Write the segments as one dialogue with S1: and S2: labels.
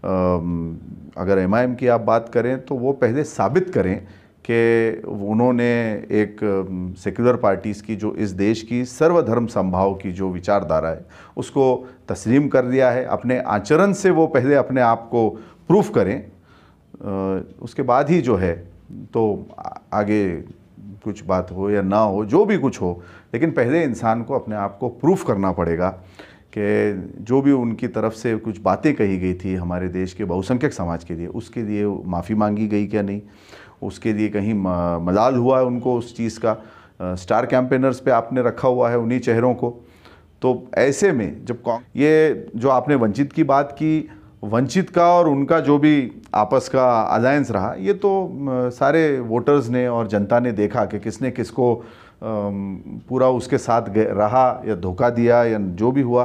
S1: अगर एमआईएम की आप बात करें तो वो पहले साबित करें कि उन्होंने एक सेक्युलर पार्टीज़ की जो इस देश की सर्वधर्म समभाव की जो विचारधारा है उसको तस्लीम कर दिया है। अपने आचरण से वो पहले अपने आप को प्रूफ करें, उसके बाद ही जो है तो आगे कुछ बात हो या ना हो, जो भी कुछ हो, लेकिन पहले इंसान को अपने आप को प्रूफ करना पड़ेगा कि जो भी उनकी तरफ से कुछ बातें कही गई थी हमारे देश के बहुसंख्यक समाज के लिए, उसके लिए माफ़ी मांगी गई क्या नहीं, उसके लिए कहीं मलाल हुआ है उनको उस चीज़ का। स्टार कैंपेनर्स पे आपने रखा हुआ है उन्हीं चेहरों को। तो ऐसे में जब ये जो आपने वंचित की बात की, वंचित का और उनका जो भी आपस का अलायंस रहा, ये तो सारे वोटर्स ने और जनता ने देखा कि किसने किसको पूरा उसके साथ रहा या धोखा दिया या जो भी हुआ।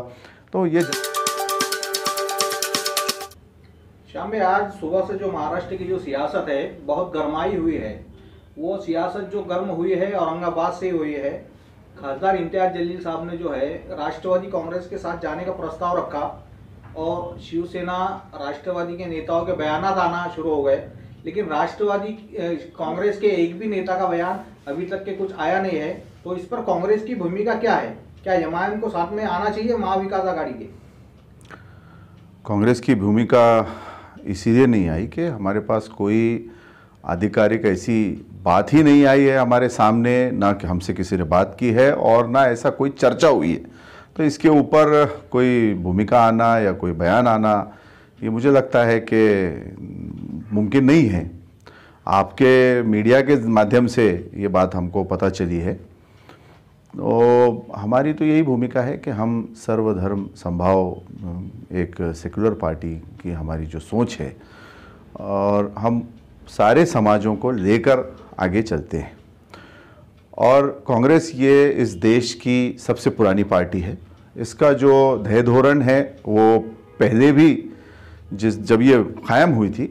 S1: तो ये
S2: श्याम भाई, आज सुबह से जो महाराष्ट्र की जो सियासत है बहुत गरमाई हुई है। वो सियासत जो गर्म हुई है औरंगाबाद से हुई है। खासदार इम्तियाज जलील साहब ने जो है राष्ट्रवादी कांग्रेस के साथ जाने का प्रस्ताव रखा और शिवसेना राष्ट्रवादी के नेताओं के बयान आना शुरू हो गए, लेकिन राष्ट्रवादी कांग्रेस के एक भी नेता का बयान अभी तक के कुछ आया नहीं है। तो इस पर कांग्रेस की भूमिका क्या है? क्या एमआईएम को साथ में आना चाहिए महाविकास आघाड़ी के?
S1: कांग्रेस की भूमिका इसीलिए नहीं आई कि हमारे पास कोई आधिकारिक ऐसी बात ही नहीं आई है हमारे सामने, ना कि हमसे किसी ने बात की है और ना ऐसा कोई चर्चा हुई है। तो इसके ऊपर कोई भूमिका आना या कोई बयान आना, ये मुझे लगता है कि मुमकिन नहीं है। आपके मीडिया के माध्यम से ये बात हमको पता चली है। तो हमारी तो यही भूमिका है कि हम सर्वधर्म समभाव एक सेकुलर पार्टी की हमारी जो सोच है और हम सारे समाजों को लेकर आगे चलते हैं। और कांग्रेस ये इस देश की सबसे पुरानी पार्टी है। इसका जो ध्येय धोरण है वो पहले भी जब ये कायम हुई थी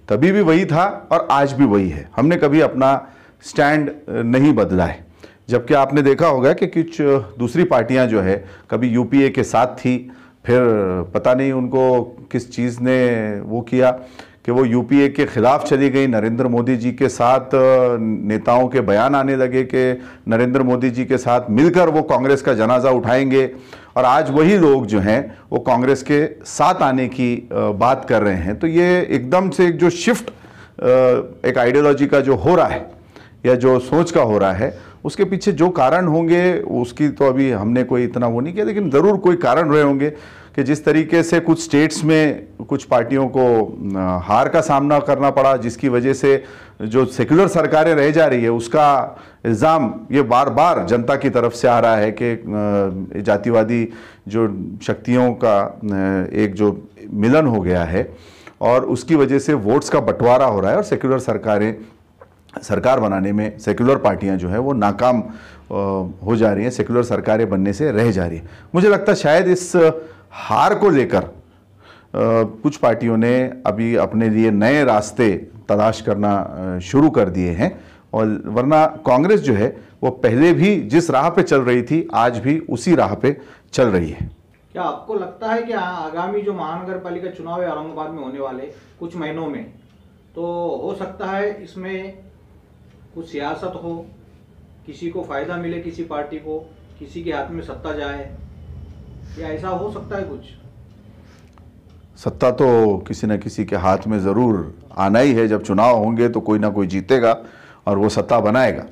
S1: तभी भी वही था और आज भी वही है। हमने कभी अपना स्टैंड नहीं बदला है। जबकि आपने देखा होगा कि कुछ दूसरी पार्टियां जो है कभी यूपीए के साथ थी, फिर पता नहीं उनको किस चीज़ ने वो किया कि वो यूपीए के ख़िलाफ़ चली गई। नरेंद्र मोदी जी के साथ नेताओं के बयान आने लगे कि नरेंद्र मोदी जी के साथ मिलकर वो कांग्रेस का जनाजा उठाएंगे, और आज वही लोग जो हैं वो कांग्रेस के साथ आने की बात कर रहे हैं। तो ये एकदम से एक जो शिफ्ट एक आइडियोलॉजी का जो हो रहा है या जो सोच का हो रहा है, उसके पीछे जो कारण होंगे उसकी तो अभी हमने कोई इतना वो नहीं किया, लेकिन ज़रूर कोई कारण रहे होंगे कि जिस तरीके से कुछ स्टेट्स में कुछ पार्टियों को हार का सामना करना पड़ा, जिसकी वजह से जो सेकुलर सरकारें रह जा रही है उसका इल्ज़ाम ये बार बार जनता की तरफ से आ रहा है कि जातिवादी जो शक्तियों का एक जो मिलन हो गया है और उसकी वजह से वोट्स का बंटवारा हो रहा है और सेकुलर सरकार बनाने में सेकुलर पार्टियां जो है वो नाकाम हो जा रही हैं, सेकुलर सरकारें बनने से रह जा रही हैं। मुझे लगता है शायद इस हार को लेकर कुछ पार्टियों ने अभी अपने लिए नए रास्ते तलाश करना शुरू कर दिए हैं, और वरना कांग्रेस जो है वो पहले भी जिस राह पे चल रही थी आज भी उसी राह पे चल रही है।
S2: क्या आपको लगता है कि आगामी जो महानगर पालिका चुनाव है औरंगाबाद में होने वाले कुछ महीनों में, तो हो सकता है इसमें कुछ सियासत हो, किसी को फायदा मिले, किसी पार्टी को, किसी के हाथ में सत्ता जाए, या ऐसा हो सकता है कुछ?
S1: सत्ता तो किसी न किसी के हाथ में ज़रूर आना ही है। जब चुनाव होंगे तो कोई ना कोई जीतेगा और वो सत्ता बनाएगा।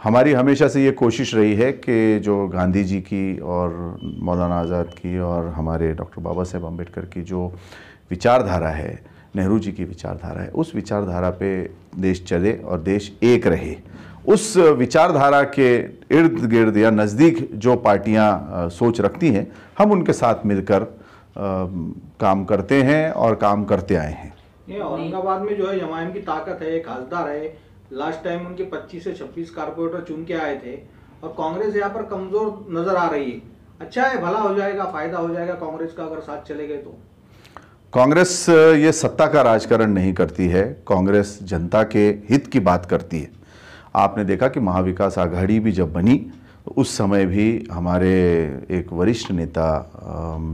S1: हमारी हमेशा से ये कोशिश रही है कि जो गांधी जी की और मौलाना आज़ाद की और हमारे डॉक्टर बाबा साहेब अम्बेडकर की जो विचारधारा है, नेहरू जी की विचारधारा है, उस विचारधारा पे देश चले और देश एक रहे। उस विचारधारा के इर्द गिर्द या नज़दीक जो पार्टियां सोच रखती हैं, हम उनके साथ मिलकर काम करते हैं और काम करते आए हैं।
S2: ये औरंगाबाद में जो है एमआईएम की ताकत है, खासदार है। लास्ट टाइम उनके 25 से 26 कारपोरेटर चुन के आए थे और कांग्रेस यहाँ पर कमजोर नजर आ रही है। अच्छा है, भला हो जाएगा, फायदा हो जाएगा कांग्रेस का अगर साथ चले गए तो।
S1: कांग्रेस ये सत्ता का राजकारण नहीं करती है, कांग्रेस जनता के हित की बात करती है। आपने देखा कि महाविकास आघाड़ी भी जब बनी उस समय भी हमारे एक वरिष्ठ नेता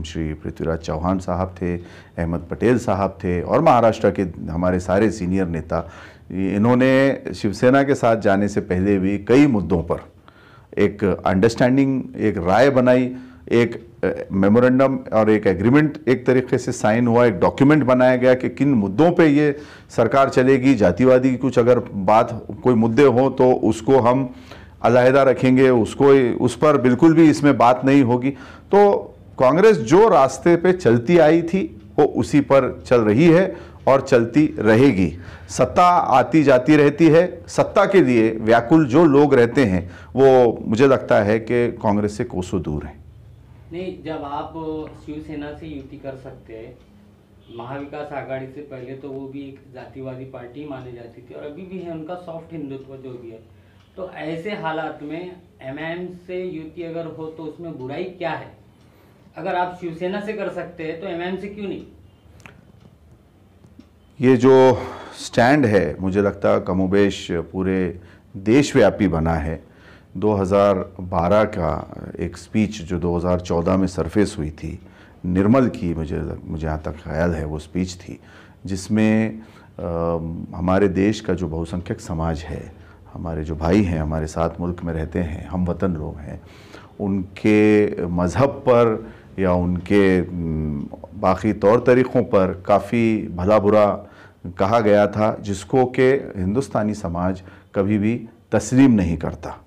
S1: श्री पृथ्वीराज चौहान साहब थे, अहमद पटेल साहब थे और महाराष्ट्र के हमारे सारे सीनियर नेता, इन्होंने शिवसेना के साथ जाने से पहले भी कई मुद्दों पर एक अंडरस्टैंडिंग, एक राय बनाई, एक मेमोरेंडम और एक एग्रीमेंट एक तरीके से साइन हुआ, एक डॉक्यूमेंट बनाया गया कि किन मुद्दों पे ये सरकार चलेगी। जातिवादी की कुछ अगर बात, कोई मुद्दे हो तो उसको हम अलहदा रखेंगे, उसको उस पर बिल्कुल भी इसमें बात नहीं होगी। तो कांग्रेस जो रास्ते पे चलती आई थी वो उसी पर चल रही है और चलती रहेगी। सत्ता आती जाती रहती है, सत्ता के लिए व्याकुल जो लोग रहते हैं वो मुझे लगता है कि कांग्रेस से कोसों दूर हैं।
S3: नहीं, जब आप शिवसेना से युति कर सकते हैं, महाविकास आघाड़ी से पहले तो वो भी एक जातिवादी पार्टी मानी जाती थी और अभी भी है, उनका सॉफ्ट हिंदुत्व जो भी है, तो ऐसे हालात में एमआईएम से युति अगर हो तो उसमें बुराई क्या है? अगर आप शिवसेना से कर सकते हैं तो एमआईएम से क्यों नहीं?
S1: ये जो स्टैंड है मुझे लगता है कमोबेश पूरे देशव्यापी बना है। 2012 का एक स्पीच जो 2014 में सरफेस हुई थी, निर्मल की, मुझे यहाँ तक ख्याल है वो स्पीच थी, जिसमें हमारे देश का जो बहुसंख्यक समाज है, हमारे जो भाई हैं, हमारे साथ मुल्क में रहते हैं, हम वतन लोग हैं, उनके मज़हब पर या उनके बाकी तौर तरीक़ों पर काफ़ी भला बुरा कहा गया था, जिसको कि हिंदुस्तानी समाज कभी भी तस्लीम नहीं करता।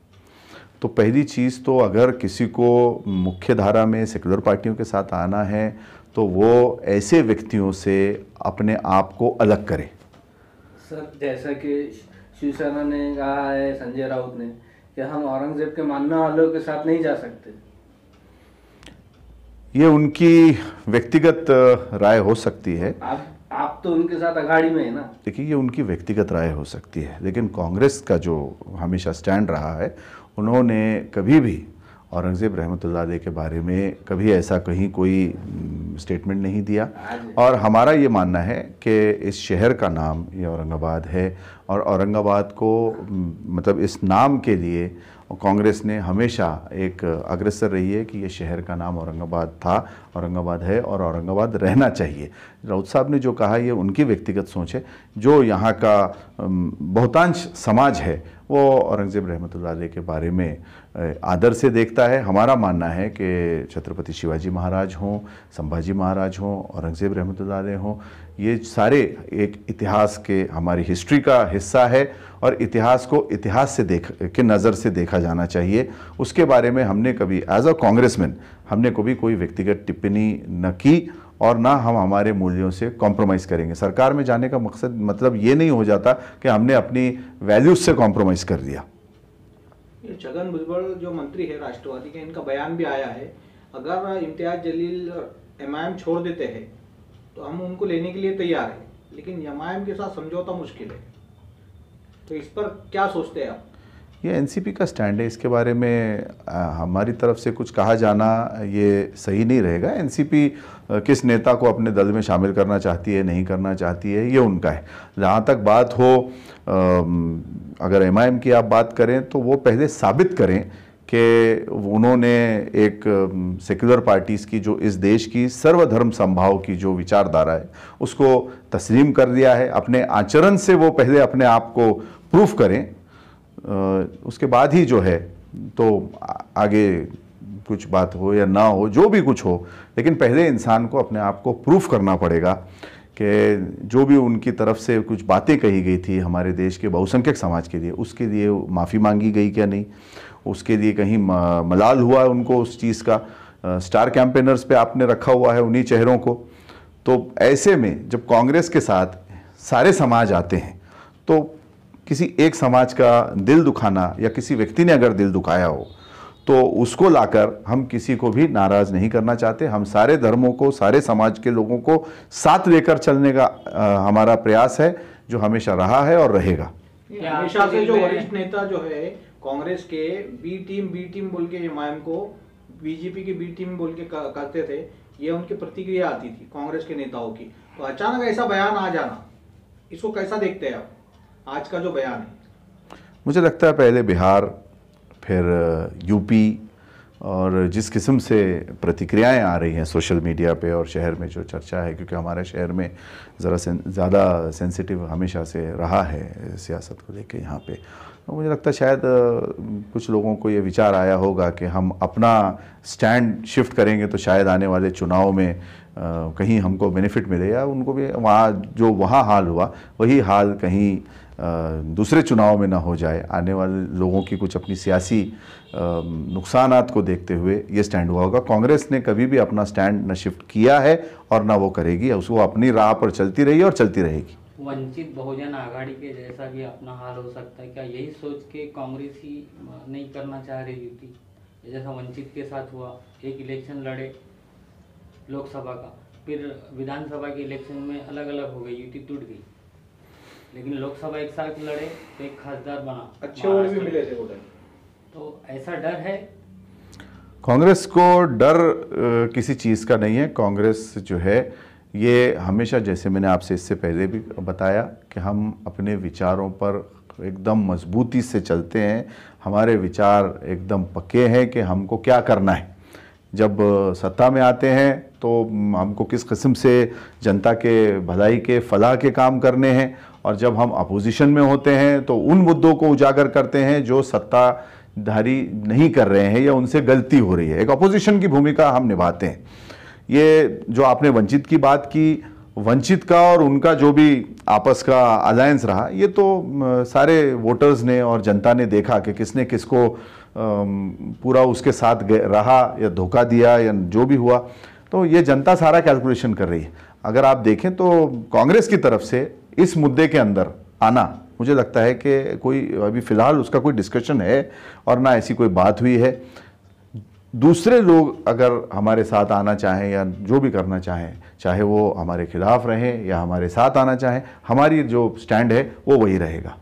S1: तो पहली चीज़ तो अगर किसी को मुख्य धारा में सेकुलर पार्टियों के साथ आना है तो वो ऐसे व्यक्तियों से अपने आप को अलग करे।
S4: सर, जैसा कि शिवसेना ने कहा है, संजय राउत ने, कि हम औरंगजेब के मानने वालों के साथ नहीं जा सकते।
S1: ये उनकी व्यक्तिगत राय हो सकती है।
S4: आप तो उनके साथ अघाड़ी में है ना।
S1: देखिए, ये उनकी व्यक्तिगत राय हो सकती है, लेकिन कांग्रेस का जो हमेशा स्टैंड रहा है, उन्होंने कभी भी औरंगज़ेब रहमतुल्लाह अलैह के बारे में कभी ऐसा कहीं कोई स्टेटमेंट नहीं दिया। और हमारा ये मानना है कि इस शहर का नाम ये औरंगाबाद है और औरंगाबाद को मतलब इस नाम के लिए कांग्रेस ने हमेशा एक अग्रसर रही है कि ये शहर का नाम औरंगाबाद था, औरंगाबाद है और औरंगाबाद रहना चाहिए। राउत साहब ने जो कहा ये उनकी व्यक्तिगत सोच है। जो यहाँ का बहुतांश समाज है वो औरंगज़ेब रहमतुल्लाह अलैह के बारे में आदर से देखता है। हमारा मानना है कि छत्रपति शिवाजी महाराज हों, संभाजी महाराज हों, औरंगज़ेब रहमतुल्लाह अलैह हों, ये सारे एक इतिहास के, हमारी हिस्ट्री का हिस्सा है और इतिहास को इतिहास से के नज़र से देखा जाना चाहिए। उसके बारे में हमने कभी एज अ कांग्रेसमैन हमने कभी कोई व्यक्तिगत टिप्पणी न की और ना हम हमारे मूल्यों से कॉम्प्रोमाइज़ करेंगे। सरकार में जाने का मकसद मतलब ये नहीं हो जाता कि हमने अपनी वैल्यूज़ से कॉम्प्रोमाइज़ कर दिया।
S2: ये छगन भुजबल जो मंत्री है राष्ट्रवादी के, इनका बयान भी आया है, अगर इम्तियाज जलील एमआईएम छोड़ देते हैं तो हम उनको लेने के लिए तैयार हैं, लेकिन एमआईएम के साथ समझौता मुश्किल है। तो इस पर क्या सोचते हैं आप?
S1: ये एनसीपी का स्टैंड है, इसके बारे में हमारी तरफ से कुछ कहा जाना ये सही नहीं रहेगा। एनसीपी किस नेता को अपने दल में शामिल करना चाहती है, नहीं करना चाहती है, ये उनका है। जहाँ तक बात हो अगर एमआईएम की आप बात करें तो वो पहले साबित करें कि उन्होंने एक सेक्युलर पार्टीज़ की जो इस देश की सर्वधर्म समभाव की जो विचारधारा है उसको तस्लीम कर दिया है। अपने आचरण से वो पहले अपने आप को प्रूफ करें, उसके बाद ही जो है तो आगे कुछ बात हो या ना हो, जो भी कुछ हो, लेकिन पहले इंसान को अपने आप को प्रूफ करना पड़ेगा कि जो भी उनकी तरफ से कुछ बातें कही गई थी हमारे देश के बहुसंख्यक समाज के लिए, उसके लिए माफ़ी मांगी गई क्या नहीं, उसके लिए कहीं मलाल हुआ है उनको उस चीज़ का। स्टार कैंपेनर्स पे आपने रखा हुआ है उन्हीं चेहरों को। तो ऐसे में जब कांग्रेस के साथ सारे समाज आते हैं तो किसी एक समाज का दिल दुखाना या किसी व्यक्ति ने अगर दिल दुखाया हो तो उसको लाकर हम किसी को भी नाराज़ नहीं करना चाहते। हम सारे धर्मों को, सारे समाज के लोगों को साथ लेकर चलने का हमारा प्रयास है, जो हमेशा रहा है और रहेगा।
S2: हमेशा से जो वरिष्ठ नेता जो है कांग्रेस के बी टीम बोल के एमआईएम को बीजेपी की बी टीम बोल के करते थे, ये उनकी प्रतिक्रिया आती थी कांग्रेस के नेताओं की। तो अचानक ऐसा बयान आ जाना, इसको कैसा देखते हैं आप, आज का जो बयान है?
S1: मुझे लगता है पहले बिहार, फिर यूपी, और जिस किस्म से प्रतिक्रियाएं आ रही हैं सोशल मीडिया पे और शहर में जो चर्चा है, क्योंकि हमारे शहर में ज़रा ज़्यादा सेंसिटिव हमेशा से रहा है सियासत को लेके यहाँ पे, तो मुझे लगता है शायद कुछ लोगों को ये विचार आया होगा कि हम अपना स्टैंड शिफ्ट करेंगे तो शायद आने वाले चुनाव में कहीं हमको बेनिफिट मिले, या उनको भी वहाँ हाल हुआ वही हाल कहीं दूसरे चुनाव में ना हो जाए। आने वाले लोगों की कुछ अपनी सियासी नुकसानात को देखते हुए ये स्टैंड हुआ होगा। कांग्रेस ने कभी भी अपना स्टैंड न शिफ्ट किया है और ना वो करेगी, उसको अपनी राह पर चलती रही और चलती रहेगी।
S3: वंचित बहुजन आघाड़ी के जैसा भी अपना हाल हो सकता है क्या? यही सोच के कांग्रेस ही नहीं करना चाह रही युति, जैसा वंचित के साथ हुआ? एक इलेक्शन लड़े लोकसभा का, फिर विधानसभा के इलेक्शन में अलग अलग हो गई, युति टूट गई, लेकिन लोकसभा एक साथ लड़े तो एक खासदार बना,
S2: अच्छे वोट भी मिले थे उधर।
S3: तो ऐसा डर है
S1: कांग्रेस को? डर किसी चीज़ का नहीं है। कांग्रेस जो है ये हमेशा, जैसे मैंने आपसे इससे पहले भी बताया, कि हम अपने विचारों पर एकदम मजबूती से चलते हैं। हमारे विचार एकदम पक्के हैं कि हमको क्या करना है। जब सत्ता में आते हैं तो हमको किस किस्म से जनता के भलाई के फलाह के काम करने हैं, और जब हम अपोजिशन में होते हैं तो उन मुद्दों को उजागर करते हैं जो सत्ताधारी नहीं कर रहे हैं या उनसे गलती हो रही है। एक अपोजिशन की भूमिका हम निभाते हैं। ये जो आपने वंचित की बात की, वंचित का और उनका जो भी आपस का अलायंस रहा, ये तो सारे वोटर्स ने और जनता ने देखा कि किसने किसको पूरा उसके साथ रहा या धोखा दिया या जो भी हुआ, तो ये जनता सारा कैलकुलेशन कर रही है। अगर आप देखें तो कांग्रेस की तरफ से इस मुद्दे के अंदर आना, मुझे लगता है कि कोई अभी फ़िलहाल उसका कोई डिस्कशन है और ना ऐसी कोई बात हुई है। दूसरे लोग अगर हमारे साथ आना चाहें या जो भी करना चाहें, चाहे वो हमारे खिलाफ रहें या हमारे साथ आना चाहें, हमारी जो स्टैंड है वो वही रहेगा।